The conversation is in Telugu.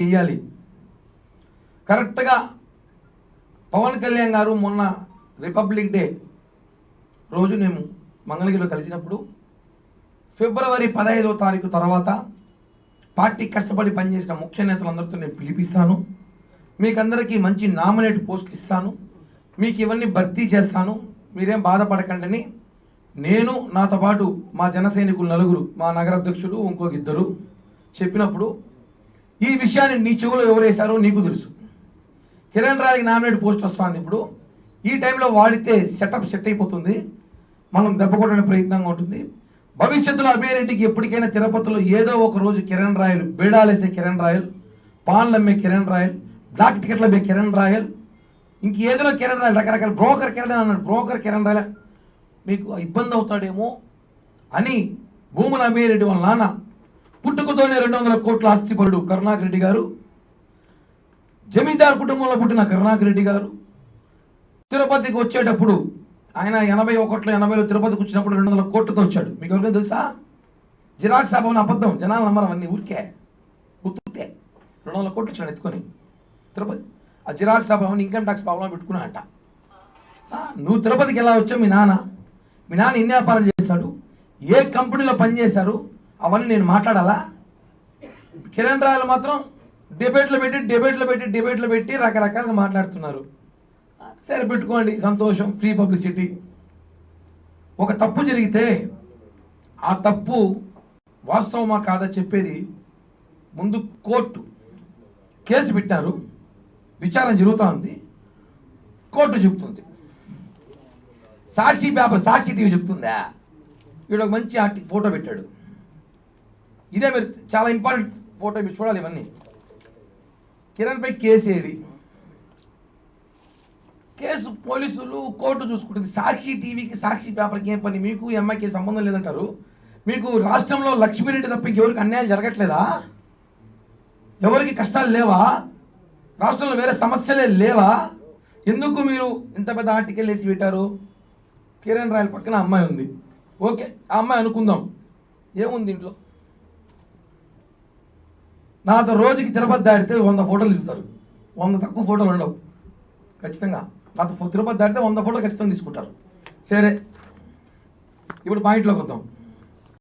చెయ్యాలి. కరెక్ట్గా పవన్ కళ్యాణ్ గారు మొన్న రిపబ్లిక్ డే రోజు మేము మంగళగిరిలో కలిసినప్పుడు ఫిబ్రవరి 15వ తారీఖు తర్వాత పార్టీ కష్టపడి పనిచేసిన ముఖ్య నేతలందరితో నేను పిలిపిస్తాను, మీకందరికీ మంచి నామినేట్ పోస్టులు ఇస్తాను, మీకు ఇవన్నీ భర్తీ చేస్తాను, మీరేం బాధపడకండి. నేను నాతో పాటు మా జన సైనికులు 4, మా నగర అధ్యక్షుడు ఇంకొక 2 చెప్పినప్పుడు ఈ విషయాన్ని నీ చెవులో ఎవరు వేశారో నీకు తెలుసు. కిరణ్ రాయ్కి నామినేట్ పోస్ట్ వస్తుంది. ఇప్పుడు ఈ టైంలో వాడితే సెట్ అయిపోతుంది, మనం దెబ్బ కొట్టడానికి ప్రయత్నంగా ఉంటుంది. భవిష్యత్తులో అభయరెడ్డికి ఎప్పటికైనా తిరుపతిలో ఏదో ఒక రోజు కిరణ్ రాయల్, బేడాలేసే కిరణ్ రాయల్, పాన్లు అమ్మే కిరణ్ రాయల్, బ్లాక్ టికెట్లు అమ్మే కిరణ్ రాయల్, ఇంకేదో కిరణ్ రాయల్, రకరకాల బ్రోకర్ కిరణ్ అన్నాడు, బ్రోకర్ కిరణ్ రాయల్ మీకు ఇబ్బంది అవుతాడేమో అని భూముల అభయరెడ్డి వాళ్ళ నాన్న పుట్టుకతోనే 200 కోట్ల ఆస్తిపరుడు కరుణాకర్ రెడ్డి గారు, జమీందార్ కుటుంబంలో పుట్టిన కరుణాకర్ రెడ్డి గారు తిరుపతికి వచ్చేటప్పుడు ఆయన 81లో 80లో తిరుపతికి వచ్చినప్పుడు 200 కోట్లతో వచ్చాడు. మీకు ఎవరికైనా తెలుసా? జిరాక్స్ అభవన్ అబద్ధం, జనాలు నమ్మరు, అవన్నీ ఊరికే గుర్తుతే. 200 కోట్లు వచ్చాడు ఎత్తుకొని తిరుపతి. ఆ జిరాక్స్ అభవన్ ఇన్కమ్ ట్యాక్స్ ప్రాబ్లం పెట్టుకున్నా అంట. నువ్వు తిరుపతికి ఎలా వచ్చావు? మీ నాన్న ఎన్ని వ్యాపారాలు చేశాడు, ఏ కంపెనీలో పనిచేశారు, అవన్నీ నేను మాట్లాడాలా? కిరణ్ రాయల్ మాత్రం డిబేట్లో పెట్టి రకరకాలుగా మాట్లాడుతున్నారు. సరే పెట్టుకోండి, సంతోషం, ఫ్రీ పబ్లిసిటీ. ఒక తప్పు జరిగితే ఆ తప్పు వాస్తవమా కాదా చెప్పేది ముందు కోర్టు. కేసు పెట్టారు, విచారణ జరుగుతూ ఉంది, కోర్టు చెబుతుంది. సాక్షి పేపర్, సాక్షి టీవీ చెప్తుందా? వీడు ఒక మంచి ఫోటో పెట్టాడు. ఇదే మీరు చాలా ఇంపార్టెంట్ ఫోటో, మీరు చూడాలి ఇవన్నీ. కిరణ్ పై కేసు ఏది? కేసు పోలీసులు కోర్టు చూసుకుంటుంది. సాక్షి టీవీకి, సాక్షి పేపర్కి ఏం పని? మీకు ఎంఐకి సంబంధం లేదంటారు. మీకు రాష్ట్రంలో లక్ష్మీరెడ్డి తప్ప ఎవరికి అన్యాయం జరగట్లేదా? ఎవరికి కష్టాలు లేవా? రాష్ట్రంలో వేరే సమస్యలే లేవా? ఎందుకు మీరు ఇంత పెద్ద ఆర్టికల్ వేసి పెట్టారు? కిరణ్ రాయల్ పక్కన అమ్మాయి ఉంది, ఓకే, ఆ అమ్మాయి అనుకుందాం, ఏముంది ఇంట్లో? నాతో రోజుకి తిరుపతి దాటితే 100 ఫోటోలు తీస్తారు, 100 తక్కువ ఫోటోలు ఉండవు ఖచ్చితంగా. నాతో తిరుపతి దాటితే 100 ఫోటోలు ఖచ్చితంగా తీసుకుంటారు. సరే, ఇప్పుడు పాయింట్లోకి వద్దాం.